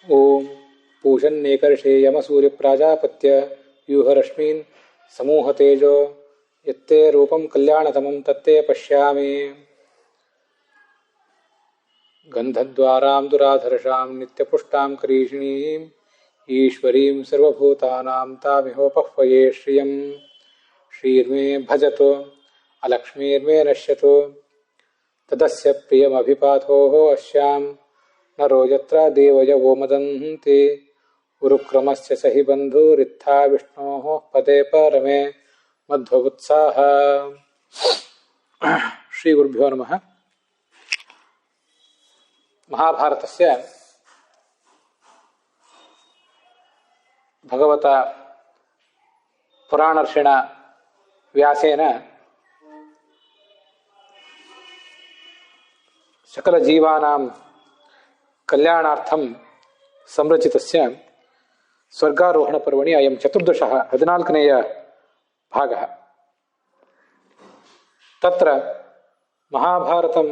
ಓಂ ಪೂಷನ್ನೇಕರ್ಷೇ ಯಮಸೂರ್ಯ ಪ್ರಾಜಾಪತ್ಯ ವ್ಯೂಹರಶ್ಮೀನ್ ಸಮೂಹ ತೇಜೋ ಯತ್ತೇ ರೂಪಂ ಕಲ್ಯಾಣತಮಂ ತತ್ತೇ ಪಶ್ಯಾಮಿ. ಗಂಧದ್ವಾರಾಂ ದುರಾಧರ್ಷಾಂ ನಿತ್ಯಪುಷ್ಟಾಂ ಕರೀಷಿಣೀಂ ಈಶ್ವರೀಂ ಸರ್ವಭೂತಾನಾಂ ತಾಮಿಹೋಪಹ್ವಯೇ ಶ್ರಿಯಂ. ಶ್ರೀರ್ಮೇ ಭಜತು ಅಲಕ್ಷ್ಮೀರ್ಮೇ ನಶ್ಯತು ತದಸ್ಯ ಪ್ರಿಯಮಭಿಪಾತೋ ಅಸ್ಯಾಂ ನರೋ ಯತ್ರ ದೇವಯವೋ ಮದಂತಿ. ಉರುಕ್ರಮಸ್ಯ ಸಹಿ ಬಂಧುರಿತ್ಥಾ ವಿಷ್ಣೋಃ ಪದೇ ಪರಮೇ ಮಧ್ವೋತ್ಸಾಹ. ಶ್ರೀ ಗುರುಭ್ಯೋ ನಮಃ. ಮಹಾಭಾರತಸ್ಯ ಭಗವತ ಪುರಾಣರ್ಷಿಣ ವ್ಯಾಸೇನ ಸಕಲ ಜೀವಾನಾಂ ಕಲ್ಯಾಣಾರ್ಥಂ ಸಂರಚಿತಸ್ಯ ಸ್ವರ್ಗಾರೋಹಣ ಪರ್ವಣಿ ಅಯಂ ಚತುರ್ದಶಃ 14ನೇಯ ಭಾಗಃ. ತತ್ರ ಮಹಾಭಾರತಂ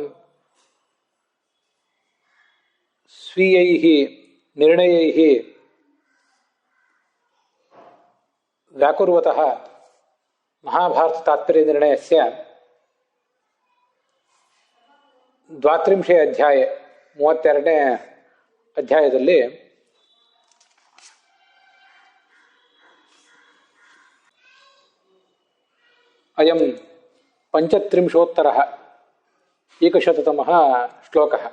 ಸ್ವೀಯೈಃ ನಿರ್ಣಯೈಃ ವ್ಯಾಕುರ್ವತಃ ಮಹಾಭಾರತ ತಾತ್ಪರ್ಯ ನಿರ್ಣಯಸ್ಯ 32ನೇ ಅಧ್ಯಾಯ 32ನೇ ಅಧ್ಯಾಯದಲ್ಲಿ ಅಯಂ ಪಂಚತ್ರಿಂಶೋತ್ತರ ಏಕಶತತಮಃ ಶ್ಲೋಕಃ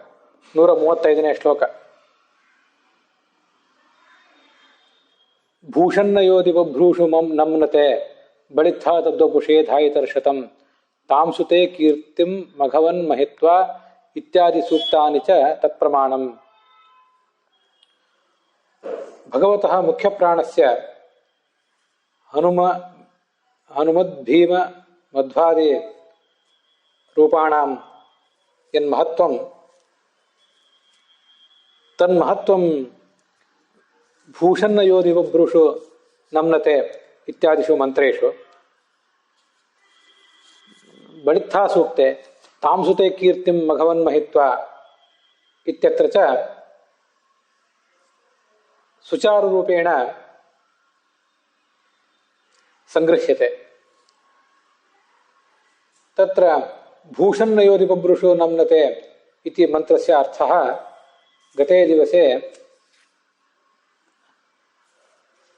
135ನೇ ಶ್ಲೋಕ. ಭೂಷನ್ನಯೋಧಿ ಬಭ್ರೂಷು ಮಂ ನಮ್ನತೆ ಬಳಿತ್ಥಾ ತದ್ವಪುಷೇಧಾಯಿತರ್ಷತಂ ತಾಂಸುತೆ ಕೀರ್ತಿಂ ಮಘವನ್ ಮಹಿತ್ವಾ ಇತ್ಯಾದಿ ಸೂಕ್ತಾನಿ ಚ ತತ್ಪ್ರಮಾಣಂ. ಭಗವತಃ ಮುಖ್ಯ ಪ್ರಾಣಸ್ಯ ಹನುಮದ್ಭೀಮ ಮಧ್ವಾದಿ ರೂಪಾಣಾಂ ಯನ್ಮಹತ್ವಂ ತನ್ಮಹತ್ವಂ ಭೂಷನ್ನಯೋಧಿ ಬಭ್ರೂಷು ನಮ್ನತೆ ಇತ್ಯಾದಿಷು ಮಂತ್ರೇಷು ಬಳಿತ್ಥಾ ಸೂಕ್ತೆ ತಾಂಸುತೆ ಕೀರ್ತಿಂ ಮಘವನ್ ಮಹಿತ್ವಾ ಇತ್ಯತ್ರ ಚ ಸುಚಾರುರೂಪೇಣ ಸಂಗೃಹ್ಯತೆ. ತತ್ರ ಭೂಷನ್ನಯೋಧಿ ಬಭ್ರೂಷು ನಮ್ನತೆ ಇತಿ ಮಂತ್ರಸ್ಯ ಅರ್ಥಃ ಗತೇ ದಿವಸೆ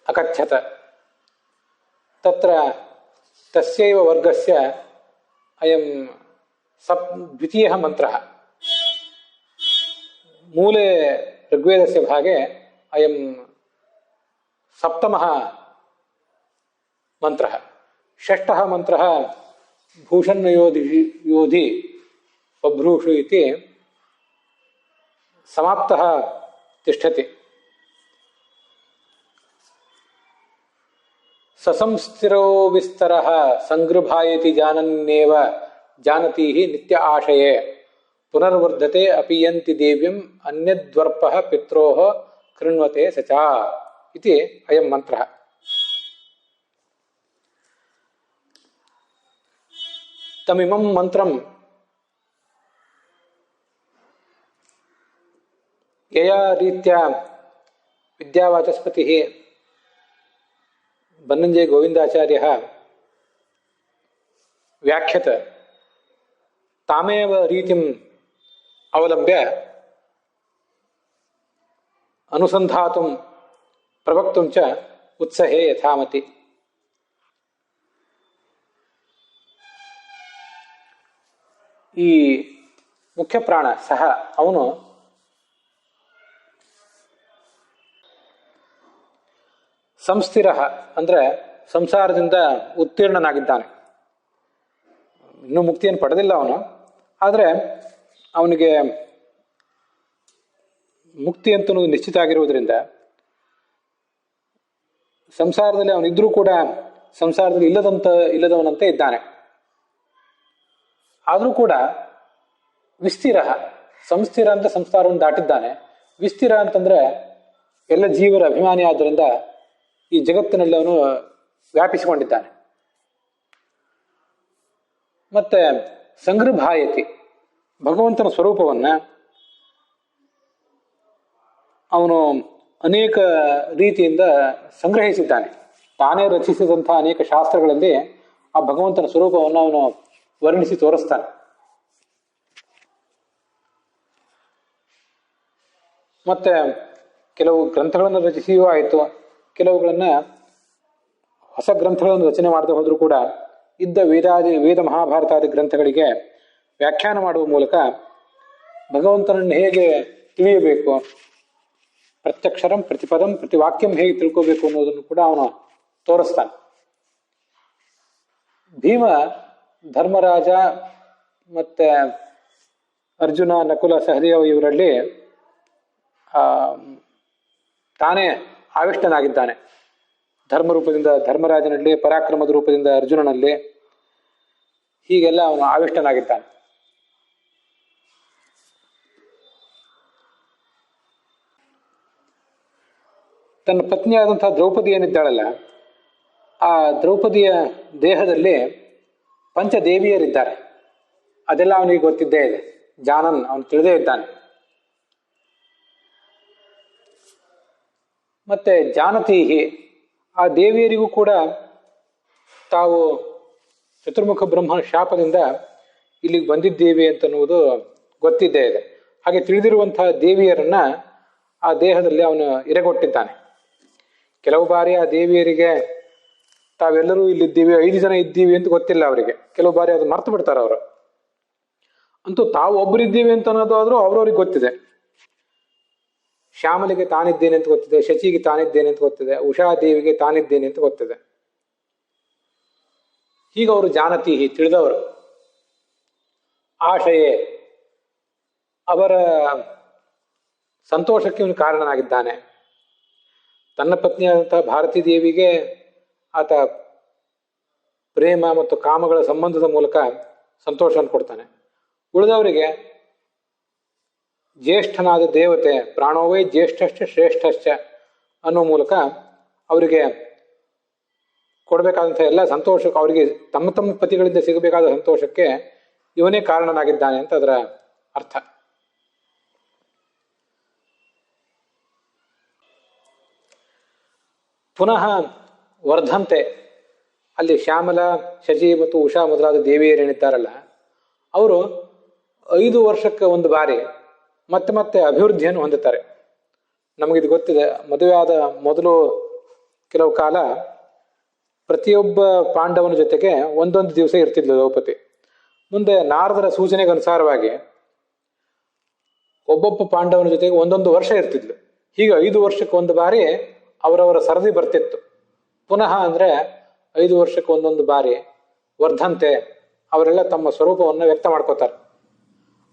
ಅಕಥ್ಯತ. ತತ್ರ ತಸ್ಯೈವ ವರ್ಗಸ್ಯ ಅಯಂ ದ್ವಿತೀಯಃ ಮಂತ್ರಃ. ಮೂಲೆ ಋಗ್ವೇದಸ್ಯ ಭಾಗೆ ಅಯಂ ಸಪ್ತಮಃ ಮಂತ್ರಃ. ಷಷ್ಠಃ ಮಂತ್ರಃ ಭೂಷನ್ನಯೋಧಿ ಬಭ್ರೂಷು ಇತಿ ಸಮಾಪ್ತಃ ತಿಷ್ಠತಿ. ಸಸಂಸ್ಥಿರೋ ವಿಸ್ತರಃ ಸಂಗೃಭಾಯತಿ ಜಾನನ್ನೇವ ಜಾನತೀಹಿ ನಿತ್ಯ ಆಶಯೇ ಪುನರ್ವರ್ಧತೆ ಅಪಿಯಂತಿ ದೇವ್ಯಂ ಅನ್ಯದ್ವರ್ಪಃ ಪಿತ್ರೋಃ ಕೃಣ್ವತೆ ಸಚಾ ಇತಿ ಅಯಂ ಮಂತ್ರಃ. ತಮಿಮಂ ಮಂತ್ರಂ ಯಯಾ ರೀತ್ಯಾ ವಿದ್ಯಾವಾಚಸ್ಪತಿಃ ಬನ್ನಂಜೆ ಗೋವಿಂದಾಚಾರ್ಯಃ ವ್ಯಾಖ್ಯತ ತಾಮೇವ ರೀತಿಂ ಅವಲಂಬ್ಯ ಅನುಸಂಧಾತುಂ ಪ್ರವಕ್ತುಂ ಚ ಉತ್ಸಹೇ ಯಥಾಮತಿ. ಈ ಮುಖ್ಯ ಪ್ರಾಣ ಸಹ ಅವನು ಸಂಸ್ಥಿರ ಅಂದರೆ ಸಂಸಾರದಿಂದ ಉತ್ತೀರ್ಣನಾಗಿದ್ದಾನೆ. ಇನ್ನೂ ಮುಕ್ತಿಯನ್ನು ಪಡೆದಿಲ್ಲ ಅವನು. ಆದರೆ ಅವನಿಗೆ ಮುಕ್ತಿ ಅಂತ ನಿಶ್ಚಿತ ಆಗಿರುವುದರಿಂದ ಸಂಸಾರದಲ್ಲಿ ಅವನಿದ್ರೂ ಕೂಡ ಸಂಸಾರದಲ್ಲಿ ಇಲ್ಲದವನಂತೆ ಇದ್ದಾನೆ. ಆದರೂ ಕೂಡ ವಿಸ್ತಿರ, ಸಂಸ್ಥಿರ ಅಂತ ಸಂಸಾರವನ್ನು ದಾಟಿದ್ದಾನೆ. ವಿಸ್ತಿರ ಅಂತಂದ್ರೆ ಎಲ್ಲ ಜೀವರ ಅಭಿಮಾನಿ ಆದ್ದರಿಂದ ಈ ಜಗತ್ತಿನಲ್ಲಿ ಅವನು ವ್ಯಾಪಿಸಿಕೊಂಡಿದ್ದಾನೆ. ಮತ್ತೆ ಸಂಗೃಭಾಯತಿ, ಭಗವಂತನ ಸ್ವರೂಪವನ್ನ ಅವನು ಅನೇಕ ರೀತಿಯಿಂದ ಸಂಗ್ರಹಿಸಿದ್ದಾನೆ. ತಾನೇ ರಚಿಸಿದಂತಹ ಅನೇಕ ಶಾಸ್ತ್ರಗಳಲ್ಲಿ ಆ ಭಗವಂತನ ಸ್ವರೂಪವನ್ನು ಅವನು ವರ್ಣಿಸಿ ತೋರಿಸ್ತಾನೆ. ಮತ್ತೆ ಕೆಲವು ಗ್ರಂಥಗಳನ್ನು ರಚಿಸಿಯೂ ಆಯಿತು, ಕೆಲವುಗಳನ್ನ ಹೊಸ ಗ್ರಂಥಗಳನ್ನು ರಚನೆ ಮಾಡದೆ ಹೋದರೂ ಕೂಡ ಇದ್ದ ವೇದ ಮಹಾಭಾರತಾದಿ ಗ್ರಂಥಗಳಿಗೆ ವ್ಯಾಖ್ಯಾನ ಮಾಡುವ ಮೂಲಕ ಭಗವಂತನನ್ನು ಹೇಗೆ ತಿಳಿಯಬೇಕು, ಪ್ರತ್ಯಕ್ಷರಂ ಪ್ರತಿಪದಂ ಪ್ರತಿವಾಕ್ಯಂ ಹೇಗೆ ತಿಳ್ಕೋಬೇಕು ಅನ್ನೋದನ್ನು ಕೂಡ ಅವನು ತೋರಿಸ್ತಾನೆ. ಭೀಮ ಧರ್ಮರಾಜ ಮತ್ತೆ ಅರ್ಜುನ ನಕುಲ ಸಹದೇವ ಇವರಲ್ಲಿ ತಾನೇ ಆವಿಷ್ಟನಾಗಿದ್ದಾನೆ. ಧರ್ಮರೂಪದಿಂದ ಧರ್ಮರಾಜನಲ್ಲಿ, ಪರಾಕ್ರಮದ ರೂಪದಿಂದ ಅರ್ಜುನನಲ್ಲಿ, ಹೀಗೆಲ್ಲ ಅವನು ಆವಿಷ್ಟನಾಗಿದ್ದಾನೆ. ತನ್ನ ಪತ್ನಿಯಾದಂತಹ ದ್ರೌಪದಿ ಏನಿದ್ದಾಳಲ್ಲ, ಆ ದ್ರೌಪದಿಯ ದೇಹದಲ್ಲಿ ಪಂಚದೇವಿಯರಿದ್ದಾರೆ. ಅದೆಲ್ಲ ಅವನಿಗೆ ಗೊತ್ತಿದ್ದೇ ಇದೆ. ಜಾನನ್ ಅವನು ತಿಳಿದೇ ಇದ್ದಾನೆ. ಮತ್ತೆ ಜಾನತೀಹಿ, ಆ ದೇವಿಯರಿಗೂ ಕೂಡ ತಾವು ಚತುರ್ಮುಖ ಬ್ರಹ್ಮನ ಶಾಪದಿಂದ ಇಲ್ಲಿಗೆ ಬಂದಿದ್ದೇವೆ ಅಂತನ್ನುವುದು ಗೊತ್ತಿದ್ದೇ ಇದೆ. ಹಾಗೆ ತಿಳಿದಿರುವಂತಹ ದೇವಿಯರನ್ನ ಆ ದೇಹದಲ್ಲಿ ಅವನು ಇರೆಗೊಟ್ಟಿದ್ದಾನೆ. ಕೆಲವು ಬಾರಿ ಆ ದೇವಿಯರಿಗೆ ತಾವೆಲ್ಲರೂ ಇಲ್ಲಿದ್ದೀವಿ, 5 ಜನ ಇದ್ದೀವಿ ಅಂತ ಗೊತ್ತಿಲ್ಲ ಅವರಿಗೆ. ಕೆಲವು ಬಾರಿ ಅದು ಮರ್ತು ಬಿಡ್ತಾರೆ ಅವರು. ಅಂತೂ ತಾವು ಒಬ್ಬರಿದ್ದೀವಿ ಅಂತ ಅನ್ನೋದಾದ್ರೂ ಅವ್ರವ್ರಿಗೆ ಗೊತ್ತಿದೆ. ಶ್ಯಾಮಲಿಗೆ ತಾನಿದ್ದೇನೆ ಅಂತ ಗೊತ್ತಿದೆ, ಶಚಿಗೆ ತಾನಿದ್ದೇನೆ ಅಂತ ಗೊತ್ತಿದೆ, ಉಷಾದೇವಿಗೆ ತಾನಿದ್ದೇನೆ ಅಂತ ಗೊತ್ತಿದೆ. ಹೀಗೆ ಅವರು ಜಾನತೀಹಿ, ತಿಳಿದವರು. ಆಶಯೇ, ಅವರ ಸಂತೋಷಕ್ಕೆ ಇವನು ಕಾರಣನಾಗಿದ್ದಾನೆ. ತನ್ನ ಪತ್ನಿಯಾದಂತಹ ಭಾರತೀ ದೇವಿಗೆ ಆತ ಪ್ರೇಮ ಮತ್ತು ಕಾಮಗಳ ಸಂಬಂಧದ ಮೂಲಕ ಸಂತೋಷವನ್ನು ಕೊಡ್ತಾನೆ. ಉಳಿದವರಿಗೆ ಜ್ಯೇಷ್ಠನಾದ ದೇವತೆ, ಪ್ರಾಣೋವೈ ಜ್ಯೇಷ್ಠಶ್ಚ ಶ್ರೇಷ್ಠಶ್ಚ ಅನ್ನೋ ಮೂಲಕ ಅವರಿಗೆ ಕೊಡಬೇಕಾದಂಥ ಎಲ್ಲ ಸಂತೋಷಕ್ಕೆ, ಅವರಿಗೆ ತಮ್ಮ ತಮ್ಮ ಪತಿಗಳಿಂದ ಸಿಗಬೇಕಾದ ಸಂತೋಷಕ್ಕೆ ಇವನೇ ಕಾರಣನಾಗಿದ್ದಾನೆ ಅಂತ ಅದರ ಅರ್ಥ. ಪುನಃ ವರ್ಧಂತೆ, ಅಲ್ಲಿ ಶ್ಯಾಮಲ, ಶಚಿ ಮತ್ತು ಉಷಾ ಮೊದಲಾದ ದೇವಿಯರೇನಿದ್ದಾರಲ್ಲ, ಅವರು 5 ವರ್ಷಕ್ಕೆ ಒಂದು ಬಾರಿ ಮತ್ತೆ ಮತ್ತೆ ಅಭಿವೃದ್ಧಿಯನ್ನು ಹೊಂದುತ್ತಾರೆ. ನಮಗಿದು ಗೊತ್ತಿದೆ. ಮದುವೆ ಆದ ಮೊದಲು ಕೆಲವು ಕಾಲ ಪ್ರತಿಯೊಬ್ಬ ಪಾಂಡವನ ಜೊತೆಗೆ ಒಂದೊಂದು ದಿವಸ ಇರ್ತಿದ್ಲು ದ್ರೌಪದಿ. ಮುಂದೆ ನಾರದರ ಸೂಚನೆಗೆ ಅನುಸಾರವಾಗಿ ಒಬ್ಬೊಬ್ಬ ಪಾಂಡವನ ಜೊತೆಗೆ ಒಂದೊಂದು ವರ್ಷ ಇರ್ತಿದ್ಲು. ಹೀಗೆ 5 ವರ್ಷಕ್ಕೆ ಒಂದು ಬಾರಿ ಅವರವರ ಸರದಿ ಬರ್ತಿತ್ತು. ಪುನಃ ಅಂದ್ರೆ 5 ವರ್ಷಕ್ಕೆ ಒಂದೊಂದು ಬಾರಿ ವರ್ಧಂತೆ, ಅವರೆಲ್ಲ ತಮ್ಮ ಸ್ವರೂಪವನ್ನು ವ್ಯಕ್ತ ಮಾಡ್ಕೋತಾರೆ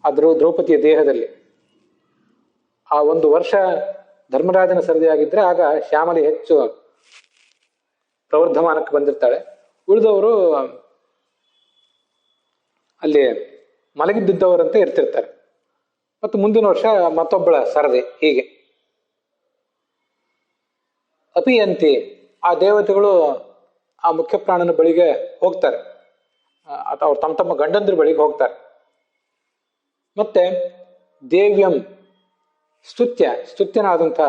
ಆದರೂ ದ್ರೌಪದಿಯ ದೇಹದಲ್ಲಿ. ಆ 1 ವರ್ಷ ಧರ್ಮರಾಜನ ಸರದಿಯಾಗಿದ್ರೆ ಆಗ ಶ್ಯಾಮಲಿ ಹೆಚ್ಚು ಪ್ರವರ್ಧಮಾನಕ್ಕೆ ಬಂದಿರ್ತಾಳೆ. ಉಳಿದವರು ಅಲ್ಲಿ ಮಲಗಿದ್ದಿದ್ದವರಂತೆ ಇರ್ತಿರ್ತಾರೆ. ಮತ್ತು ಮುಂದಿನ ವರ್ಷ ಮತ್ತೊಬ್ಬಳ ಸರದಿ. ಹೀಗೆ ಅಪಿಯಂತಿ, ಆ ದೇವತೆಗಳು ಆ ಮುಖ್ಯ ಪ್ರಾಣನ ಬಳಿಗೆ ಹೋಗ್ತಾರೆ, ಅಥವಾ ಅವ್ರು ತಮ್ಮ ತಮ್ಮ ಗಂಡಂದ್ರ ಬಳಿಗೆ ಹೋಗ್ತಾರೆ. ಮತ್ತೆ ದೇವ್ಯಂ, ಸ್ತುತ್ಯನಾದಂಥ,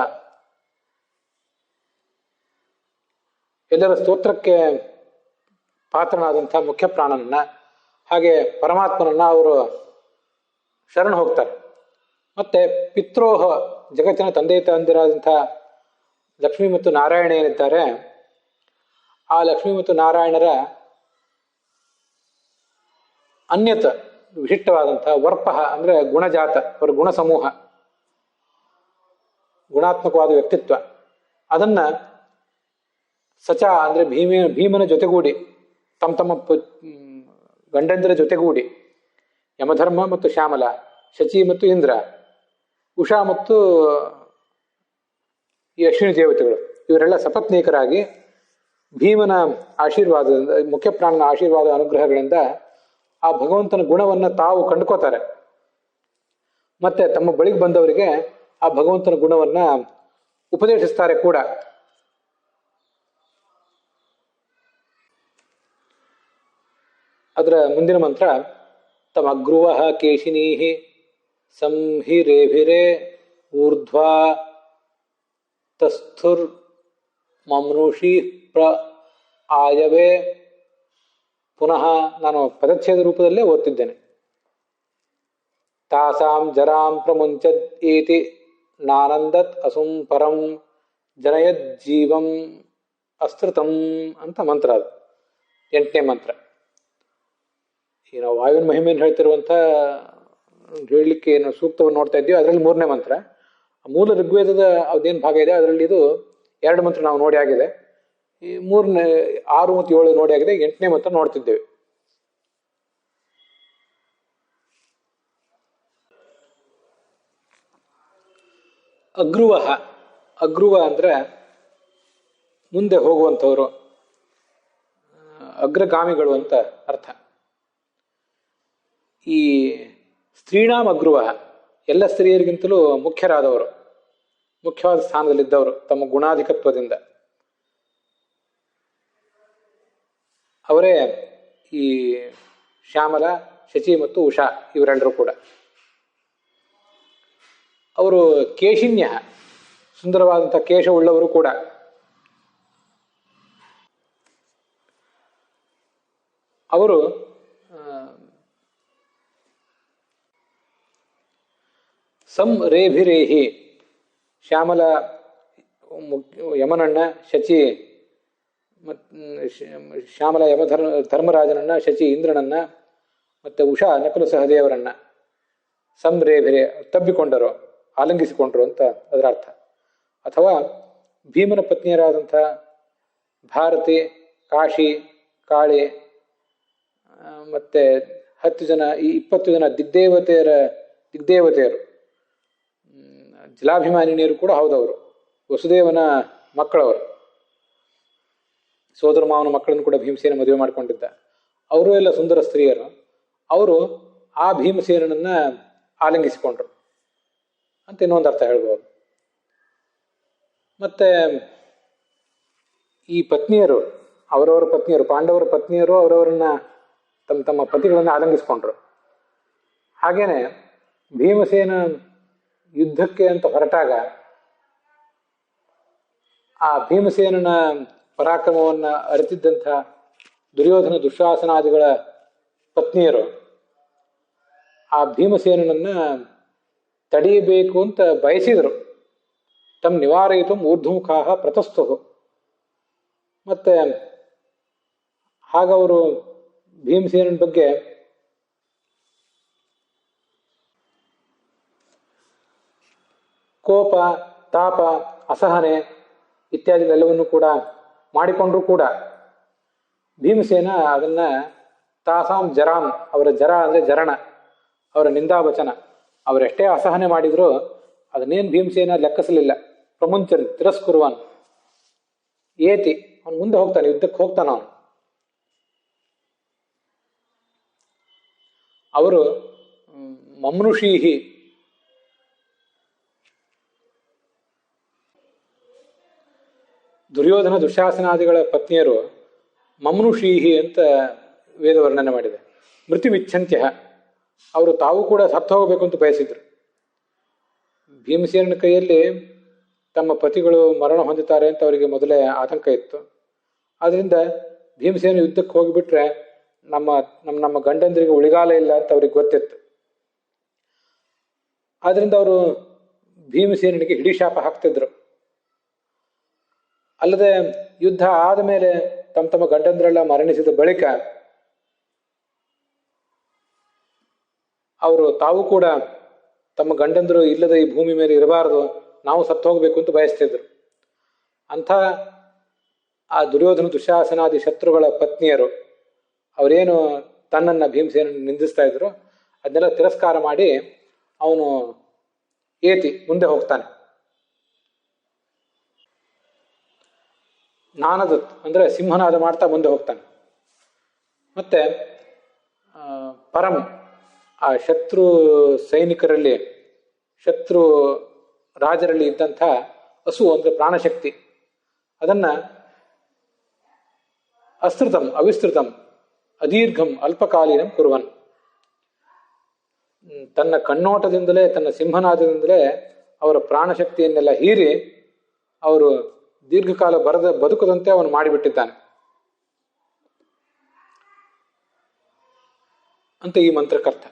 ಎಲ್ಲರ ಸ್ತೋತ್ರಕ್ಕೆ ಪಾತ್ರನಾದಂಥ ಮುಖ್ಯ ಪ್ರಾಣನನ್ನ, ಹಾಗೆ ಪರಮಾತ್ಮನನ್ನ ಅವರು ಶರಣ ಹೋಗ್ತಾರೆ. ಮತ್ತೆ ಪಿತ್ರೋಹ, ಜಗತ್ತಿನ ತಂದೆ ತಂದಿರಾದಂಥ ಲಕ್ಷ್ಮೀ ಮತ್ತು ನಾರಾಯಣ ಏನಿದ್ದಾರೆ, ಆ ಲಕ್ಷ್ಮೀ ಮತ್ತು ನಾರಾಯಣರ ಅನ್ಯತ ವಿಶಿಷ್ಟವಾದಂತಹ ವರ್ಪಃ ಅಂದ್ರೆ ಗುಣಜಾತ, ಅವರ ಗುಣ ಸಮೂಹ, ಗುಣಾತ್ಮಕವಾದ ವ್ಯಕ್ತಿತ್ವ, ಅದನ್ನ ಸಚ ಅಂದ್ರೆ ಭೀಮನ ಜೊತೆಗೂಡಿ, ತಮ್ಮ ಗಂಡಂದಿರ ಜೊತೆಗೂಡಿ, ಯಮಧರ್ಮ ಮತ್ತು ಶ್ಯಾಮಲ, ಶಚಿ ಮತ್ತು ಇಂದ್ರ, ಉಷಾ ಮತ್ತು ಈ ಅಶ್ವಿನಿ ದೇವತೆಗಳು, ಇವರೆಲ್ಲ ಸಪತ್ನೀಕರಾಗಿ ಭೀಮನ ಆಶೀರ್ವಾದದಿಂದ, ಮುಖ್ಯ ಪ್ರಾಣನ ಆಶೀರ್ವಾದ ಅನುಗ್ರಹಗಳಿಂದ ಆ ಭಗವಂತನ ಗುಣವನ್ನು ತಾವು ಕಂಡುಕೋತಾರೆ. ಮತ್ತೆ ತಮ್ಮ ಬಳಿಗೆ ಬಂದವರಿಗೆ ಆ ಭಗವಂತನ ಗುಣವನ್ನ ಉಪದೇಶಿಸ್ತಾರೆ ಕೂಡ. ಅದರ ಮುಂದಿನ ಮಂತ್ರ ತಮಗ್ರುವಃ ಕೇಶಿನೀಹಿ ಸಂಹಿರೇಭಿರೇ ಊರ್ಧ್ವಾ ತಸ್ಥುರ್ ಮಮ್ನುಷಿ ಪ್ರ ಆಯವೇ. ಪುನಃ ನಾನು ಪದಚ್ಛೇದ ರೂಪದಲ್ಲೇ ಓದ್ತಿದ್ದೇನೆ. ತಾಸಾಂ ಜರಾಂ ಪ್ರಮುಂಚದ್ ಏತಿ ನಾನಂದತ್ ಅಸುಂ ಪರಂ ಜನಯದ್ ಜೀವಂ ಅಸ್ತೃತಂ ಅಂತ ಮಂತ್ರ. ಅದು 8ನೇ ಮಂತ್ರ. ಈ ನಾವು ವಾಯುವಿನ ಮಹಿಮೆಯನ್ನು ಹೇಳ್ತಿರುವಂಥ ಹೇಳಲಿಕ್ಕೆ ಏನು ಸೂಕ್ತವನ್ನು ನೋಡ್ತಾ ಇದ್ದೀವಿ, ಅದರಲ್ಲಿ 3ನೇ ಮಂತ್ರ. ಮೂಲ ಋಗ್ವೇದದ ಅದೇನು ಭಾಗ ಇದೆ ಅದರಲ್ಲಿ ಇದು 2 ಮಂತ್ರ ನಾವು ನೋಡಿ ಆಗಿದೆ. ಈ 6 ಮತ್ತು 7 ನೋಡಿ ಆಗಿದೆ. 8ನೇ ಮಂತ್ರ ನೋಡ್ತಿದ್ದೇವೆ. ಅಗ್ರುವ. ಅಗ್ರುವ ಅಂದರೆ ಮುಂದೆ ಹೋಗುವಂಥವ್ರು, ಅಗ್ರಗಾಮಿಗಳು ಅಂತ ಅರ್ಥ. ಈ ಸ್ತ್ರೀಣಾಂ ಅಗ್ರುವ, ಎಲ್ಲ ಸ್ತ್ರೀಯರಿಗಿಂತಲೂ ಮುಖ್ಯರಾದವರು, ಮುಖ್ಯವಾದ ಸ್ಥಾನದಲ್ಲಿದ್ದವರು ತಮ್ಮ ಗುಣಾಧಿಕತ್ವದಿಂದ. ಅವರೇ ಈ ಶ್ಯಾಮಲ, ಶಚಿ ಮತ್ತು ಉಷಾ ಇವರೆಲ್ಲರೂ ಕೂಡ. ಅವರು ಕೇಶಿನ್ಯ, ಸುಂದರವಾದಂಥ ಕೇಶವುಳ್ಳವರು ಕೂಡ. ಅವರು ಸಂರೇಭಿರೇಹಿ, ಶ್ಯಾಮಲ ಯಮನನ್ನ, ಶಚಿ ಶ್ಯಾಮಲ ಧರ್ಮರಾಜನನ್ನ, ಶಚಿ ಇಂದ್ರನನ್ನ, ಮತ್ತು ಉಷಾ ನಕುಲ ಸಹದೇವರನ್ನ ಸಂರೇಭಿರೆ ತಬ್ಬಿಕೊಂಡರು, ಆಲಂಗಿಸಿಕೊಂಡರು ಅಂತ ಅದರ ಅರ್ಥ. ಅಥವಾ ಭೀಮನ ಪತ್ನಿಯರಾದಂಥ ಭಾರತಿ, ಕಾಶಿ, ಕಾಳಿ ಮತ್ತು 10 ಜನ, ಈ 20 ಜನ ದಿಗ್ದೇವತೆಯರು, ಜಲಾಭಿಮಾನಿನಿಯರು ಕೂಡ ಹೌದವರು. ವಸುದೇವನ ಮಕ್ಕಳವರು, ಸೋದರ ಮಾವನ ಮಕ್ಕಳನ್ನು ಕೂಡ ಭೀಮಸೇನ ಮದುವೆ ಮಾಡಿಕೊಂಡಿದ್ದ. ಅವರು ಎಲ್ಲ ಸುಂದರ ಸ್ತ್ರೀಯರು. ಅವರು ಆ ಭೀಮಸೇನನ್ನ ಆಲಿಂಗಿಸಿಕೊಂಡ್ರು ಅಂತ ಇನ್ನೊಂದು ಅರ್ಥ ಹೇಳ್ಬೋದು. ಮತ್ತೆ ಈ ಪತ್ನಿಯರು, ಅವರವರ ಪತ್ನಿಯರು, ಪಾಂಡವರ ಪತ್ನಿಯರು ಅವರವರನ್ನ ತಮ್ಮ ತಮ್ಮ ಪತಿಗಳನ್ನು ಆಲಂಗಿಸ್ಕೊಂಡ್ರು. ಹಾಗೇನೆ ಭೀಮಸೇನ ಯುದ್ಧಕ್ಕೆ ಅಂತ ಹೊರಟಾಗ ಆ ಭೀಮಸೇನನ ಪರಾಕ್ರಮವನ್ನು ಅರಿತಿದ್ದಂಥ ದುರ್ಯೋಧನ, ದುಶ್ಯಾಸನಾದಿಗಳ ಪತ್ನಿಯರು ಆ ಭೀಮಸೇನನನ್ನ ತಡೆಯಬೇಕು ಅಂತ ಬಯಸಿದರು. ತಮ್ಮ ನಿವಾರಯಿತು ಊರ್ಧ್ವಮುಖಾಹ ಪ್ರತಸ್ಥು. ಮತ್ತೆ ಹಾಗವರು ಭೀಮಸೇನನ ಬಗ್ಗೆ ಕೋಪ, ತಾಪ, ಅಸಹನೆ ಇತ್ಯಾದಿಗಳೆಲ್ಲವನ್ನು ಕೂಡ ಮಾಡಿಕೊಂಡ್ರೂ ಕೂಡ ಭೀಮಸೇನ ಅದನ್ನ ತಾಸಾಂ ಜರಾಂ, ಅವರ ಜರ ಅಂದರೆ ಜರಣ, ಅವರ ನಿಂದಾವಚನ, ಅವರೆಷ್ಟೇ ಅಸಹನೆ ಮಾಡಿದ್ರು ಅದನ್ನೇನು ಭೀಮಸೇನ ಲೆಕ್ಕಿಸಲಿಲ್ಲ. ಪ್ರಮುಂಚನ್ ತಿರಸ್ಕುರುವನ್ ಏತಿ, ಅವನು ಮುಂದೆ ಹೋಗ್ತಾನೆ, ಯುದ್ಧಕ್ಕೆ ಹೋಗ್ತಾನ ಅವನು. ಅವರು ಮಮ್ನುಷೀಹಿ, ದುರ್ಯೋಧನ ದುಶ್ಯಾಸನಾದಿಗಳ ಪತ್ನಿಯರು ಮಮ್ನುಷೀಹಿ ಅಂತ ವೇದ ವರ್ಣನೆ ಮಾಡಿದೆ. ಮೃತ್ಯುಮಿಚ್ಛಂತ್ಯ, ಅವರು ತಾವು ಕೂಡ ಸತ್ತು ಹೋಗಬೇಕು ಅಂತ ಬಯಸಿದ್ರು. ಭೀಮಸೇನನ ಕೈಯಲ್ಲಿ ತಮ್ಮ ಪತಿಗಳು ಮರಣ ಹೊಂದುತ್ತಾರೆ ಅಂತ ಅವರಿಗೆ ಮೊದಲೇ ಆತಂಕ ಇತ್ತು. ಆದ್ದರಿಂದ ಭೀಮಸೇನ ಯುದ್ಧಕ್ಕೆ ಹೋಗಿಬಿಟ್ರೆ ನಮ್ಮ ಗಂಡಂದರಿಗೆ ಉಳಿಗಾಲ ಇಲ್ಲ ಅಂತ ಅವ್ರಿಗೆ ಗೊತ್ತಿತ್ತು. ಆದ್ರಿಂದ ಅವರು ಭೀಮಸೇನಿಗೆ ಹಿಡಿಶಾಪ ಹಾಕ್ತಿದ್ರು. ಅಲ್ಲದೆ ಯುದ್ಧ ಆದ ಮೇಲೆ ತಮ್ಮ ಗಂಡಂದ್ರೆಲ್ಲ ಮರಣಿಸಿದ ಬಳಿಕ ಅವರು ತಾವು ಕೂಡ ತಮ್ಮ ಗಂಡಂದರು ಇಲ್ಲದ ಈ ಭೂಮಿ ಮೇಲೆ ಇರಬಾರದು, ನಾವು ಸತ್ತು ಹೋಗಬೇಕು ಅಂತ ಬಯಸ್ತಿದ್ರು. ಅಂಥ ಆ ದುರ್ಯೋಧನ ದುಶ್ಯಾಸನಾದಿ ಶತ್ರುಗಳ ಪತ್ನಿಯರು ಅವರೇನು ತನ್ನನ್ನು ಭೀಮಸೇನ ನಿಂದಿಸ್ತಾ ಇದ್ರು ಅದನ್ನೆಲ್ಲ ತಿರಸ್ಕಾರ ಮಾಡಿ ಅವನು ಏತಿ ಮುಂದೆ ಹೋಗ್ತಾನೆ. ನಾನದತ್ ಅಂದರೆ ಸಿಂಹನಾದ ಮಾಡ್ತಾ ಮುಂದೆ ಹೋಗ್ತಾನೆ. ಮತ್ತೆ ಪರಂ, ಆ ಶತ್ರು ಸೈನಿಕರಲ್ಲಿ, ಶತ್ರು ರಾಜರಲ್ಲಿ ಇದ್ದಂಥ ಹಸು ಅಂದರೆ ಪ್ರಾಣಶಕ್ತಿ, ಅದನ್ನ ಅಸ್ತೃತಂ ಅವಿಸ್ತೃತಂ ಅದೀರ್ಘಂ ಅಲ್ಪಕಾಲೀನಂ ಕುರುವನ್, ತನ್ನ ಕಣ್ಣೋಟದಿಂದಲೇ, ತನ್ನ ಸಿಂಹನಾದದಿಂದಲೇ ಅವರ ಪ್ರಾಣಶಕ್ತಿಯನ್ನೆಲ್ಲ ಹೀರಿ ಅವರು ದೀರ್ಘಕಾಲ ಬದುಕದಂತೆ ಅವನು ಮಾಡಿಬಿಟ್ಟಿದ್ದಾನೆ ಅಂತ ಈ ಮಂತ್ರಕರ್ತ.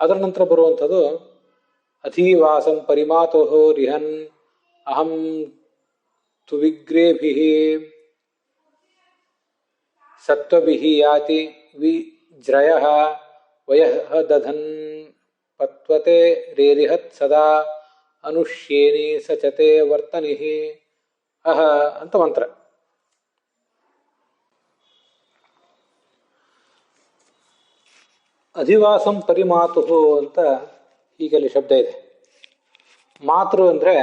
ಅದರ ನಂತರ ಬರುವಂಥದ್ದು ಅಧೀವಾಸಂ ಪರಿಮಾತೋಹೋ ರಿಹನ್ ಅಹಂ ತು ವಿಗ್ರೇಭಿ ಸತ್ವಭಿ ಯಾತಿ ವಿಜ್ರಯ ವಯಃ ದಧನ್ ಪತ್ವತೆ ರೇರಿಹತ್ ಸದಾ ಅನುಷ್ಯೇನಿ ಸಚತೆ ವರ್ತನಿ ಅಹ ಅಂತ ಮಂತ್ರ. ಅಧಿವಾಸಂ ಪರಿಮಾತು ಅಂತ ಈಗಲ್ಲಿ ಶಬ್ದ ಇದೆ. ಮಾತೃ ಅಂದರೆ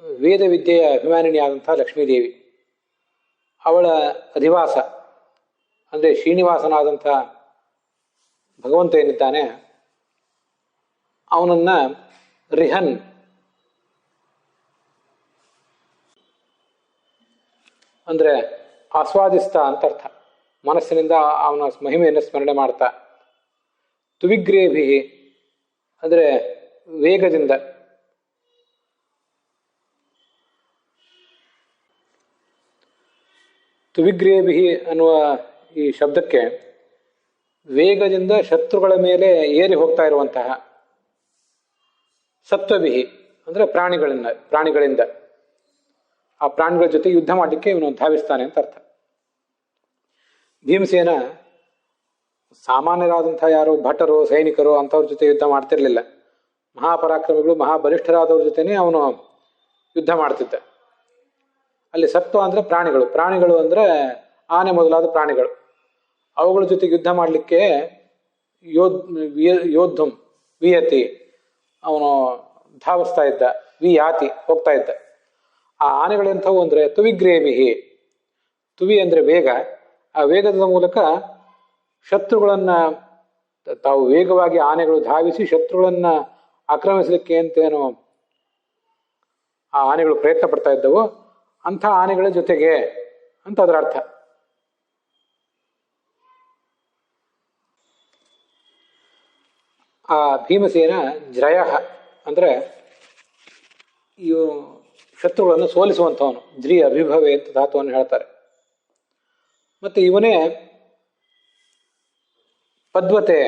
ವೇದ ವಿದ್ಯೆಯ ಅಭಿಮಾನಿನಿಯಾದಂಥ ಲಕ್ಷ್ಮೀದೇವಿ, ಅವಳ ಅಧಿವಾಸ ಅಂದರೆ ಶ್ರೀನಿವಾಸನಾದಂಥ ಭಗವಂತ ಏನಿದ್ದಾನೆ ಅವನನ್ನ ರಿಹನ್ ಅಂದರೆ ಆಸ್ವಾದಿಸ್ತಾ ಅಂತ ಅರ್ಥ. ಮನಸ್ಸಿನಿಂದ ಅವನ ಮಹಿಮೆಯನ್ನು ಸ್ಮರಣೆ ಮಾಡ್ತಾ. ತುವಿಗ್ರೇಭಿ ಅಂದರೆ ವೇಗದಿಂದ. ತುವಿಗ್ರೇಭಿ ಅನ್ನುವ ಈ ಶಬ್ದಕ್ಕೆ ವೇಗದಿಂದ ಶತ್ರುಗಳ ಮೇಲೆ ಏರಿ ಹೋಗ್ತಾ ಇರುವಂತಹ. ಸತ್ವವಿಹಿ ಅಂದರೆ ಪ್ರಾಣಿಗಳಿಂದ ಆ ಪ್ರಾಣಿಗಳ ಜೊತೆ ಯುದ್ಧ ಮಾಡಲಿಕ್ಕೆ ಇವನು ಧಾವಿಸ್ತಾನೆ ಅಂತ ಅರ್ಥ. ಭೀಮಸೇನ ಸಾಮಾನ್ಯರಾದಂಥ ಯಾರು ಭಟರು ಸೈನಿಕರು ಅಂಥವ್ರ ಜೊತೆ ಯುದ್ಧ ಮಾಡ್ತಿರ್ಲಿಲ್ಲ. ಮಹಾಪರಾಕ್ರಮಿಗಳು ಮಹಾಬಲಿಷ್ಠರಾದವ್ರ ಜೊತೆನೇ ಅವನು ಯುದ್ಧ ಮಾಡ್ತಿದ್ದ. ಅಲ್ಲಿ ಸತ್ವ ಅಂದರೆ ಪ್ರಾಣಿಗಳು ಅಂದರೆ ಆನೆ ಮೊದಲಾದ ಪ್ರಾಣಿಗಳು. ಅವುಗಳ ಜೊತೆಗೆ ಯುದ್ಧ ಮಾಡಲಿಕ್ಕೆ ಯೋದ್ಧಂ ವಿಯತಿ ಅವನು ಧಾವಿಸ್ತಾ ಇದ್ದ. ವಿಯಾತಿ ಹೋಗ್ತಾ ಇದ್ದ. ಆ ಆನೆಗಳೆಂಥವು ಅಂದರೆ ತುವಿಗ್ರೇವಿಹಿ. ತುವಿ ಅಂದರೆ ವೇಗ. ಆ ವೇಗದ ಮೂಲಕ ಶತ್ರುಗಳನ್ನ ತಾವು ವೇಗವಾಗಿ ಆನೆಗಳು ಧಾವಿಸಿ ಶತ್ರುಗಳನ್ನ ಆಕ್ರಮಿಸಲಿಕ್ಕೆ ಅಂತೇನು ಆ ಆನೆಗಳು ಪ್ರಯತ್ನ ಪಡ್ತಾ ಇದ್ದವು, ಅಂಥ ಆನೆಗಳ ಜೊತೆಗೆ ಅಂತ ಅದರ ಅರ್ಥ. ಆ ಭೀಮಸೇನ ಜಯ ಅಂದರೆ ಇವು ಶತ್ರುಗಳನ್ನು ಸೋಲಿಸುವಂಥವನು. ಜ್ರಿ ಅಭಿಭವೆ ಅಂತ ಧಾತುವನ್ನು ಹೇಳ್ತಾರೆ. ಮತ್ತೆ ಇವನೇ ಪದ್ವತೆ,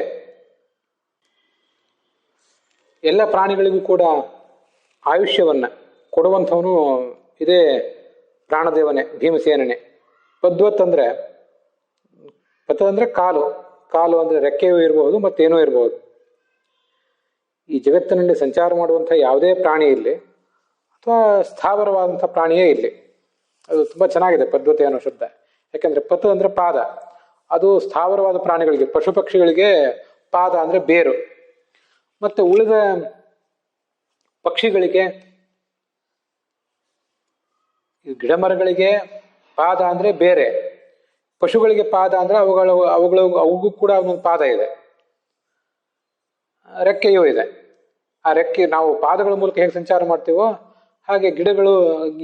ಎಲ್ಲ ಪ್ರಾಣಿಗಳಿಗೂ ಕೂಡ ಆಯುಷ್ಯವನ್ನ ಕೊಡುವಂಥವನು ಇದೇ ಪ್ರಾಣದೇವನೇ ಭೀಮಸೇನನೇ. ಪದ್ವತ್ ಅಂದರೆ ಕಾಲು ಅಂದರೆ ರೆಕ್ಕೆಯೂ ಇರಬಹುದು ಮತ್ತೇನೋ ಇರಬಹುದು. ಈ ಜಗತ್ತಿನಲ್ಲಿ ಸಂಚಾರ ಮಾಡುವಂಥ ಯಾವುದೇ ಪ್ರಾಣಿ ಇರಲಿ ಅಥವಾ ಸ್ಥಾವರವಾದಂಥ ಪ್ರಾಣಿಯೇ ಇರಲಿ, ಅದು ತುಂಬ ಚೆನ್ನಾಗಿದೆ ಪದ್ವತೆ ಅನ್ನೋ ಶಬ್ದ. ಯಾಕೆಂದರೆ ಪತ್ ಅಂದರೆ ಪಾದ. ಅದು ಸ್ಥಾವರವಾದ ಪ್ರಾಣಿಗಳಿಗೆ, ಪಶು ಪಕ್ಷಿಗಳಿಗೆ ಪಾದ ಅಂದರೆ ಬೇರು. ಮತ್ತೆ ಉಳಿದ ಪಕ್ಷಿಗಳಿಗೆ, ಗಿಡಮರಗಳಿಗೆ ಪಾದ ಅಂದರೆ ಬೇರೆ. ಪಶುಗಳಿಗೆ ಪಾದ ಅಂದರೆ ಅವುಗಳಿಗೂ ಕೂಡ ಒಂದೊಂದು ಪಾದ ಇದೆ, ರೆಕ್ಕೆಯೂ ಇದೆ. ಆ ರೆಕ್ಕೆ ನಾವು ಪಾದಗಳ ಮೂಲಕ ಹೇಗೆ ಸಂಚಾರ ಮಾಡ್ತೀವೋ ಹಾಗೆ ಗಿಡಗಳು,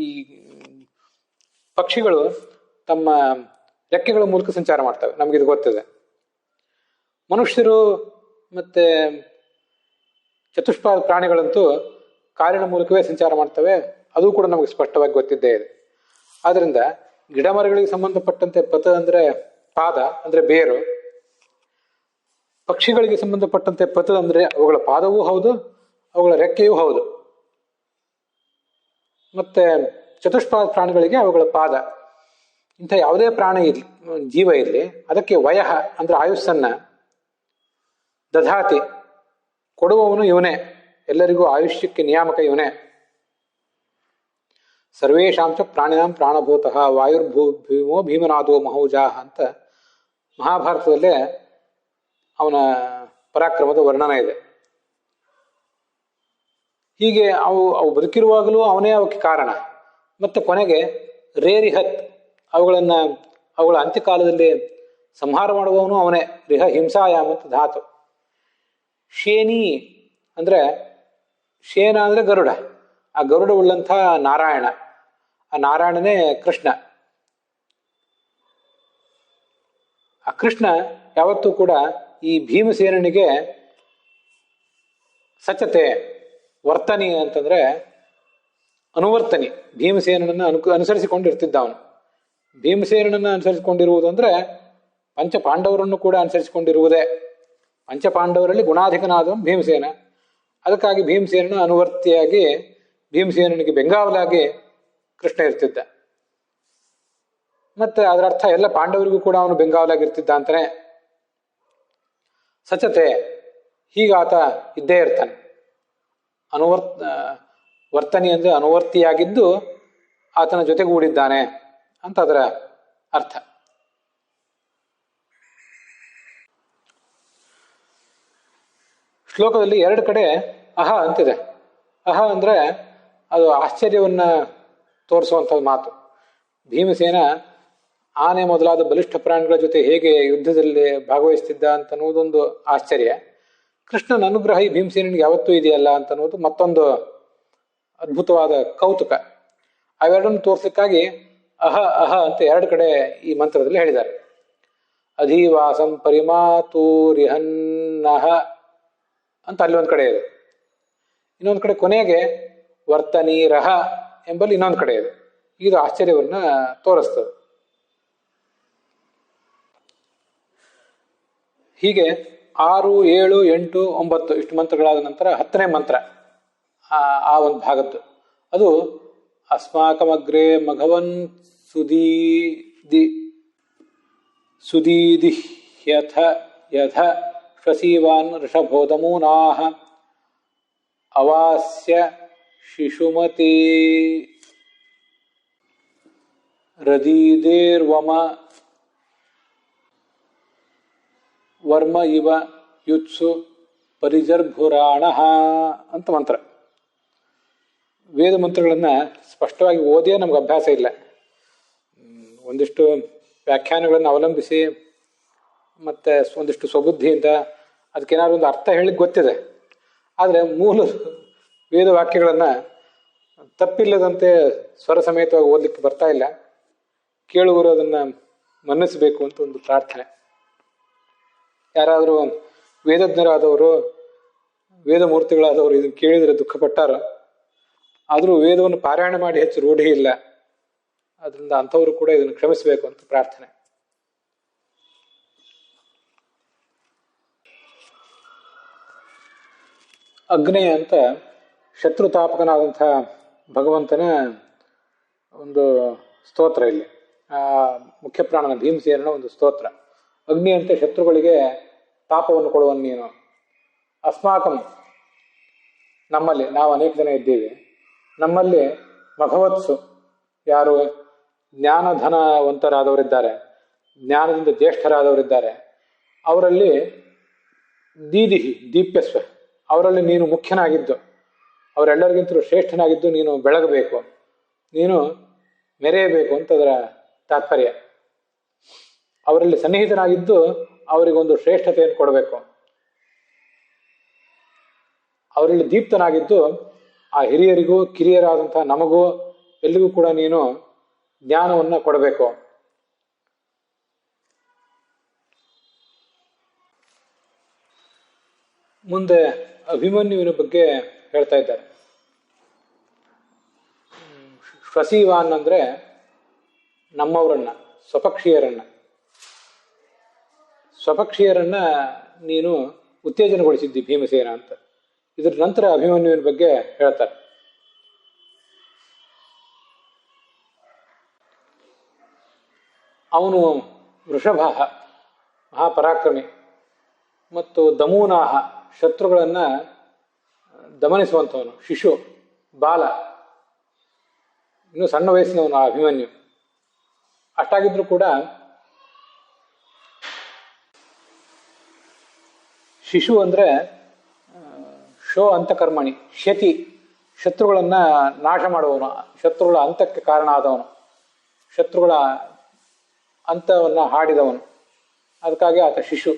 ಈ ಪಕ್ಷಿಗಳು ತಮ್ಮ ರೆಕ್ಕೆಗಳ ಮೂಲಕ ಸಂಚಾರ ಮಾಡ್ತವೆ. ನಮಗಿದು ಗೊತ್ತಿದೆ. ಮನುಷ್ಯರು ಮತ್ತೆ ಚತುಷ್ಪಾದ ಪ್ರಾಣಿಗಳಂತೂ ಕಾಲಿನ ಮೂಲಕವೇ ಸಂಚಾರ ಮಾಡ್ತವೆ. ಅದು ಕೂಡ ನಮಗೆ ಸ್ಪಷ್ಟವಾಗಿ ಗೊತ್ತಿದ್ದೇ ಇದೆ. ಆದ್ರಿಂದ ಗಿಡ ಮರಗಳಿಗೆ ಸಂಬಂಧಪಟ್ಟಂತೆ ಪಥ ಅಂದರೆ ಪಾದ ಅಂದರೆ ಬೇರು, ಪಕ್ಷಿಗಳಿಗೆ ಸಂಬಂಧಪಟ್ಟಂತೆ ಪಥ ಅಂದರೆ ಅವುಗಳ ಪಾದವೂ ಹೌದು, ಅವುಗಳ ರೆಕ್ಕೆಯೂ ಹೌದು. ಮತ್ತೆ ಚತುಷ್ಪಾದ ಪ್ರಾಣಿಗಳಿಗೆ ಅವುಗಳ ಪಾದ. ಇಂಥ ಯಾವುದೇ ಪ್ರಾಣಿ ಇರಲಿ, ಜೀವ ಇರಲಿ, ಅದಕ್ಕೆ ವಯಃ ಅಂದ್ರೆ ಆಯುಸ್ಸನ್ನ ದಧಾತಿ ಕೊಡುವವನು ಇವನೇ. ಎಲ್ಲರಿಗೂ ಆಯುಷ್ಯಕ್ಕೆ ನಿಯಾಮಕ ಇವನೇ. ಸರ್ವೇಷಾಂಚ ಪ್ರಾಣಿನಾಂ ಪ್ರಾಣಭೂತಃ ವಾಯುರ್ಭೂಮೋ ಭೀಮನಾದೋ ಮಹೌಜಾಹ ಅಂತ ಮಹಾಭಾರತದಲ್ಲೇ ಅವನ ಪರಾಕ್ರಮದ ವರ್ಣನ ಇದೆ. ಹೀಗೆ ಅವು ಬದುಕಿರುವಾಗಲೂ ಅವನೇ ಅವಕ್ಕೆ ಕಾರಣ. ಮತ್ತೆ ಕೊನೆಗೆ ರೇರಿಹತ್ ಅವುಗಳ ಅಂತ್ಯಕಾಲದಲ್ಲಿ ಸಂಹಾರ ಮಾಡುವವನು ಅವನೇ. ರಿಹ ಹಿಂಸಾಯಾಮ್ ಅಂತ ಧಾತು. ಶೇನಿ ಅಂದ್ರೆ ಶೇನ ಅಂದ್ರೆ ಗರುಡ. ಆ ಗರುಡ ಉಳ್ಳಂಥ ನಾರಾಯಣ. ಆ ನಾರಾಯಣನೇ ಕೃಷ್ಣ. ಆ ಕೃಷ್ಣ ಯಾವತ್ತೂ ಕೂಡ ಈ ಭೀಮಸೇನಿಗೆ ಸಚತೆ ವರ್ತನಿ ಅಂತಂದ್ರೆ ಅನುವರ್ತನಿ, ಭೀಮಸೇನನನ್ನು ಅನುಸರಿಸಿಕೊಂಡಿರ್ತಿದ್ದ ಅವನು. ಭೀಮಸೇನನನ್ನು ಅನುಸರಿಸಿಕೊಂಡಿರುವುದು ಅಂದರೆ ಪಂಚಪಾಂಡವರನ್ನು ಕೂಡ ಅನುಸರಿಸಿಕೊಂಡಿರುವುದೇ. ಪಂಚಪಾಂಡವರಲ್ಲಿ ಗುಣಾಧಿಕನಾದವನು ಭೀಮಸೇನ. ಅದಕ್ಕಾಗಿ ಭೀಮಸೇನನು ಅನುವರ್ತಿಯಾಗಿ, ಭೀಮಸೇನನಿಗೆ ಬೆಂಗಾವಲಾಗಿ ಕೃಷ್ಣ ಇರ್ತಿದ್ದ. ಮತ್ತೆ ಅದರ ಅರ್ಥ ಎಲ್ಲ ಪಾಂಡವರಿಗೂ ಕೂಡ ಅವನು ಬೆಂಗಾವಲಾಗಿರ್ತಿದ್ದ ಅಂತಾನೆ. ಸಚತೆ, ಹೀಗಾತ ಇದ್ದೇ ಇರ್ತಾನೆ. ವರ್ತನಿ ಅಂದರೆ ಅನುವರ್ತಿಯಾಗಿದ್ದು ಆತನ ಜೊತೆಗೂಡಿದ್ದಾನೆ ಅಂತ ಅದರ ಅರ್ಥ. ಶ್ಲೋಕದಲ್ಲಿ 2 ಕಡೆ ಅಹ ಅಂತಿದೆ. ಅಹ ಅಂದರೆ ಅದು ಆಶ್ಚರ್ಯವನ್ನ ತೋರಿಸುವಂಥದ್ದು ಮಾತು. ಭೀಮಸೇನ ಆನೆ ಮೊದಲಾದ ಬಲಿಷ್ಠ ಪ್ರಾಣಿಗಳ ಜೊತೆ ಹೇಗೆ ಯುದ್ಧದಲ್ಲಿ ಭಾಗವಹಿಸ್ತಿದ್ದ ಅಂತನ್ನುವುದೊಂದು ಆಶ್ಚರ್ಯ. ಕೃಷ್ಣನ ಅನುಗ್ರಹ ಈ ಭೀಮಸೇನಿಗೆ ಯಾವತ್ತೂ ಇದೆಯಲ್ಲ ಅಂತನ್ನುವುದು ಮತ್ತೊಂದು ಅದ್ಭುತವಾದ ಕೌತುಕ. ಅವೆರಡನ್ನು ತೋರಿಸಲಿಕ್ಕಾಗಿ ಅಹ ಅಹ ಅಂತ 2 ಕಡೆ ಈ ಮಂತ್ರದಲ್ಲಿ ಹೇಳಿದ್ದಾರೆ. ಅಧಿವಾಸಂ ಪರಿಮಾತೂರಿಹನ್ನಹ ಅಂತ ಅಲ್ಲಿ ಒಂದು ಕಡೆ ಇದೆ. ಇನ್ನೊಂದು ಕಡೆ ಕೊನೆಗೆ ವರ್ತನೀರಹ ಎಂಬಲ್ಲಿ ಇನ್ನೊಂದು ಕಡೆ ಇದೆ. ಇದು ಆಶ್ಚರ್ಯವನ್ನ ತೋರಿಸ್ತದೆ. ಹೀಗೆ 6, 7, 8, 9 ಇಷ್ಟು ಮಂತ್ರಗಳಾದ ನಂತರ 10ನೇ ಮಂತ್ರ ಆ ಒಂದು ಭಾಗದ್ದು. ಅದು ಅಸ್ಮಾಕಮಗ್ರೆ ಮಘವನ್ ಸುದೀದಿಹ್ಯಥ ಯಥ ಶ್ವಸೀವಾನ್ ಋಷಭೋದಮೂನಾಹ ಅವಾಸ್ಯ ಶಿಶುಮತಿ ರದೀದೇರ್ವಮ ವರ್ಮ ಇವ ಯುತ್ಸು ಪರಿಜರ್ಭುರಾಣ ಅಂತ ಮಂತ್ರ. ವೇದ ಮಂತ್ರಗಳನ್ನು ಸ್ಪಷ್ಟವಾಗಿ ಓದಿಯೇ ನಮ್ಗೆ ಅಭ್ಯಾಸ ಇಲ್ಲ. ಒಂದಿಷ್ಟು ವ್ಯಾಖ್ಯಾನಗಳನ್ನು ಅವಲಂಬಿಸಿ ಮತ್ತು ಒಂದಿಷ್ಟು ಸ್ವಬುದ್ಧಿಯಿಂದ ಅದಕ್ಕೇನಾದ್ರು ಒಂದು ಅರ್ಥ ಹೇಳಿಕ್ಕೆ ಗೊತ್ತಿದೆ. ಆದರೆ ಮೂಲ ವೇದ ವಾಕ್ಯಗಳನ್ನು ತಪ್ಪಿಲ್ಲದಂತೆ ಸ್ವರ ಸಮೇತವಾಗಿ ಓದಲಿಕ್ಕೆ ಬರ್ತಾ ಇಲ್ಲ. ಕೇಳುವರು ಅದನ್ನು ಮನ್ನಿಸಬೇಕು ಅಂತ ಒಂದು ಪ್ರಾರ್ಥನೆ. ಯಾರಾದರೂ ವೇದಜ್ಞರಾದವರು, ವೇದಮೂರ್ತಿಗಳಾದವರು ಇದನ್ನು ಕೇಳಿದರೆ ದುಃಖಪಟ್ಟಾರ. ಆದರೂ ವೇದವನ್ನು ಪಾರಾಯಣ ಮಾಡಿ ಹೆಚ್ಚು ರೂಢಿ ಇಲ್ಲ. ಅದರಿಂದ ಅಂಥವರು ಕೂಡ ಇದನ್ನು ಕ್ಷಮಿಸಬೇಕು ಅಂತ ಪ್ರಾರ್ಥನೆ. ಅಗ್ನೇಯ ಅಂತ ಶತ್ರುತಾಪಕನಾದಂಥ ಭಗವಂತನ ಒಂದು ಸ್ತೋತ್ರ ಇಲ್ಲಿ. ಮುಖ್ಯ ಪ್ರಾಣನ ಭೀಮಸೇನನ ಒಂದು ಸ್ತೋತ್ರ. ಅಗ್ನಿ ಅಂತ ಶತ್ರುಗಳಿಗೆ ತಾಪವನ್ನು ಕೊಡುವನು ನೀನು. ಅಸ್ಮಾಕಂ, ನಮ್ಮಲ್ಲಿ, ನಾವು ಅನೇಕ ಜನ ಇದ್ದೀವಿ, ನಮ್ಮಲ್ಲಿ ಮಘವತ್ಸು, ಯಾರು ಜ್ಞಾನಧನವಂತರಾದವರಿದ್ದಾರೆ, ಜ್ಞಾನದಿಂದ ಜ್ಯೇಷ್ಠರಾದವರಿದ್ದಾರೆ, ಅವರಲ್ಲಿ ದೀದಿಹಿ ದೀಪ್ಯಸ್ವ, ಅವರಲ್ಲಿ ನೀನು ಮುಖ್ಯನಾಗಿದ್ದು, ಅವರೆಲ್ಲರಿಗಿಂತಲೂ ಶ್ರೇಷ್ಠನಾಗಿದ್ದು ನೀನು ಬೆಳಗಬೇಕು, ನೀನು ಮೆರೆಯಬೇಕು ಅಂತ ಅದರ ತಾತ್ಪರ್ಯ. ಅವರಲ್ಲಿ ಸನ್ನಿಹಿತನಾಗಿದ್ದು ಅವರಿಗೊಂದು ಶ್ರೇಷ್ಠತೆಯನ್ನು ಕೊಡಬೇಕು. ಅವರಲ್ಲಿ ದೀಪ್ತನಾಗಿದ್ದು ಆ ಹಿರಿಯರಿಗೂ ಕಿರಿಯರಾದಂತಹ ನಮಗೂ ಎಲ್ಲಿಗೂ ಕೂಡ ನೀನು ಜ್ಞಾನವನ್ನು ಕೊಡಬೇಕು. ಮುಂದೆ ಅಭಿಮನ್ಯುವಿನ ಬಗ್ಗೆ ಹೇಳ್ತಾ ಇದ್ದಾರೆ. ಶ್ವಸೀವಾನ್ ಅಂದ್ರೆ ನಮ್ಮವರನ್ನ, ಸ್ವಪಕ್ಷೀಯರನ್ನ ನೀನು ಉತ್ತೇಜನಗೊಳಿಸಿದ್ದಿ ಭೀಮಸೇನ ಅಂತ. ಇದ್ರ ನಂತರ ಅಭಿಮನ್ಯುವಿನ ಬಗ್ಗೆ ಹೇಳ್ತಾರೆ. ಅವನು ವೃಷಭ ಮಹಾಪರಾಕ್ರಮಿ ಮತ್ತು ದಮೂನಾಹ ಶತ್ರುಗಳನ್ನ ದಮನಿಸುವಂಥವನು, ಶಿಶು ಬಾಲ, ಇನ್ನು ಸಣ್ಣ ವಯಸ್ಸಿನವನು ಆ ಅಭಿಮನ್ಯು. ಅಷ್ಟಾಗಿದ್ರು ಕೂಡ ಶಿಶು ಅಂದ್ರೆ ಶೋ ಅಂತಕರ್ಮಣಿ, ಶತಿ, ಶತ್ರುಗಳನ್ನ ನಾಶ ಮಾಡುವವನು, ಶತ್ರುಗಳ ಅಂತಕ್ಕೆ ಕಾರಣ ಆದವನು, ಶತ್ರುಗಳ ಅಂತವನ್ನ ಹಾಡಿದವನು. ಅದಕ್ಕಾಗಿ ಆತ ಶಿಶು.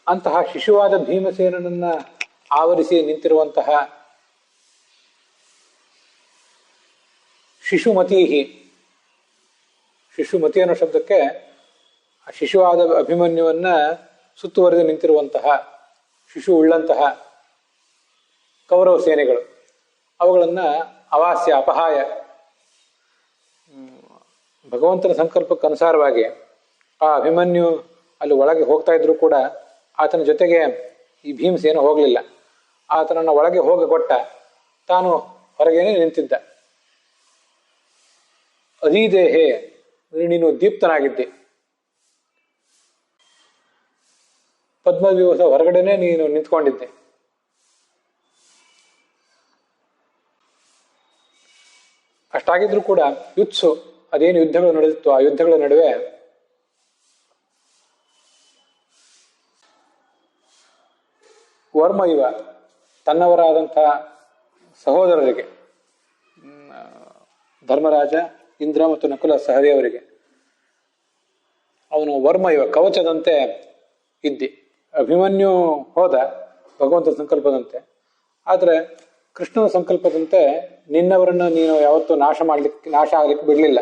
ಅಂತಹ ಶಿಶುವಾದ ಭೀಮಸೇನನನ್ನ ಆವರಿಸಿ ನಿಂತಿರುವಂತಹ ಶಿಶುಮತೀಹಿ, ಶಿಶುಮತಿ ಅನ್ನೋ ಶಬ್ದಕ್ಕೆ ಶಿಶುವಾದ ಅಭಿಮನ್ಯುವನ್ನ ಸುತ್ತುವರೆದು ನಿಂತಿರುವಂತಹ ಶಿಶು ಉಳ್ಳಂತಹ ಕೌರವ ಸೇನೆಗಳು, ಅವುಗಳನ್ನು ಅವಾಸ್ಯ ಅಪಹಾಯ ಭಗವಂತನ ಸಂಕಲ್ಪಕ್ಕೆ ಅನುಸಾರವಾಗಿ ಆ ಅಭಿಮನ್ಯು ಅಲ್ಲಿ ಒಳಗೆ ಹೋಗ್ತಾ ಇದ್ರು ಕೂಡ ಆತನ ಜೊತೆಗೆ ಈ ಭೀಮಸೇನ ಹೋಗಲಿಲ್ಲ. ಆತನನ್ನು ಒಳಗೆ ಹೋಗಿ ಕೊಟ್ಟ, ತಾನು ಹೊರಗೇನೆ ನಿಂತಿದ್ದ. ಅಧೀದೇಹೆ, ನೀನು ದೀಪ್ತನಾಗಿದ್ದೆ. ಪದ್ಮವ್ಯೂಹ ಹೊರಗಡೆನೆ ನೀನು ನಿಂತ್ಕೊಂಡಿದ್ದೆ. ಅಷ್ಟಾಗಿದ್ರು ಕೂಡ ಯುತ್ಸು, ಅದೇನು ಯುದ್ಧಗಳು ನಡೆದಿತ್ತು ಆ ಯುದ್ಧಗಳ ನಡುವೆ ವರ್ಮ ಇವ ತನ್ನವರಾದಂತಹ ಸಹೋದರರಿಗೆ, ಧರ್ಮರಾಜ, ಇಂದ್ರ ಮತ್ತು ನಕುಲ ಸಹದೇವರಿಗೆ ಅವನು ವರ್ಮ ಇವ ಕವಚದಂತೆ ಇದ್ದಿ. ಅಭಿಮನ್ಯು ಹೋದ ಭಗವಂತನ ಸಂಕಲ್ಪದಂತೆ, ಆದರೆ ಕೃಷ್ಣನ ಸಂಕಲ್ಪದಂತೆ ನಿನ್ನವರನ್ನು ನೀನು ಯಾವತ್ತೂ ನಾಶ ಆಗ್ಲಿಕ್ಕೆ ಬಿಡಲಿಲ್ಲ.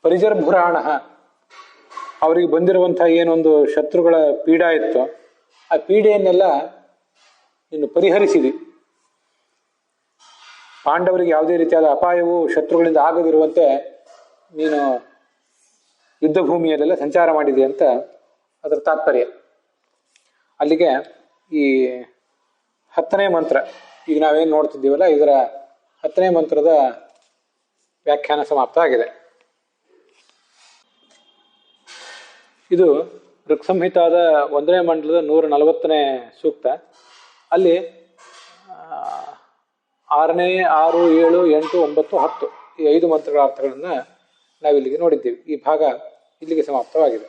ಪರಿಜರ್ಭುರಾಣ, ಅವರಿಗೆ ಬಂದಿರುವಂತಹ ಏನೊಂದು ಶತ್ರುಗಳ ಪೀಡಾ ಇತ್ತು, ಆ ಪೀಡೆಯನ್ನೆಲ್ಲ ನೀನು ಪರಿಹರಿಸಿದಿ. ಪಾಂಡವರಿಗೆ ಯಾವುದೇ ರೀತಿಯಾದ ಅಪಾಯವು ಶತ್ರುಗಳಿಂದ ಆಗದಿರುವಂತೆ ನೀನು ಯುದ್ಧ ಭೂಮಿಯಲ್ಲೆಲ್ಲ ಸಂಚಾರ ಮಾಡಿದೆ ಅಂತ ಅದರ ತಾತ್ಪರ್ಯ. ಅಲ್ಲಿಗೆ ಈ 10ನೇ ಮಂತ್ರ, ಈಗ ನಾವೇನು ನೋಡ್ತಿದ್ದೀವಲ್ಲ, ಇದರ 10ನೇ ಮಂತ್ರದ ವ್ಯಾಖ್ಯಾನ ಸಮಾಪ್ತ ಆಗಿದೆ. ಇದು ಋಕ್ಸಂಹಿತಾದ 1ನೇ ಮಂಡಲದ 140ನೇ ಸೂಕ್ತ. ಅಲ್ಲಿ 6ನೇ, 6, 7, 8, 9, 10 ಈ 5 ಮಂತ್ರಗಳ ಅರ್ಥಗಳನ್ನು ನಾವಿಲ್ಲಿಗೆ ನೋಡಿದ್ದೀವಿ. ಈ ಭಾಗ ಇಲ್ಲಿಗೆ ಸಮಾಪ್ತವಾಗಿದೆ.